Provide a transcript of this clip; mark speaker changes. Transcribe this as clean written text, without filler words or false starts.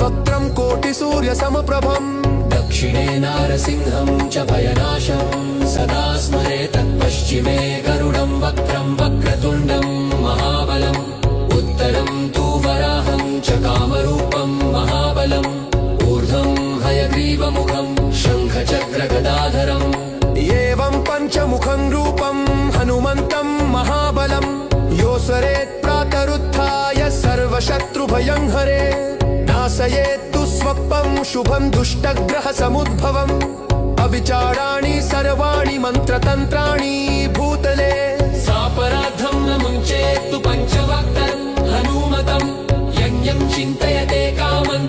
Speaker 1: वक्त्रं कोटिसूर्यसमप्रभम्
Speaker 2: दक्षिणे नारसिंहं च भयनाशं सदा स्मरेत् पश्चिमे गरुडं वक्त्रं वक्रतुण्डं महाबलम् उत्तरं तु वराहं च कामरूपं महाबलम् ऊर्ध्वं हयग्रीवमुखं शङ्खचक्रगदाधरम्
Speaker 1: एवं पञ्चमुखं रूपं हनुमन्तं महाबलं योऽसरेत् प्रातरुत्थाय सर्वशत्रुभयं हरेत् नाशयेत् दुःस्वप्नं शुभं दुष्टग्रहसमुद्भवम् अविचाराणि सर्वाणि मन्त्रतन्त्राणि भूतले
Speaker 2: सापराधं न मुञ्चेत्तु पञ्चवक्त्रं हनुमतं यज्ञं चिन्तयते कामं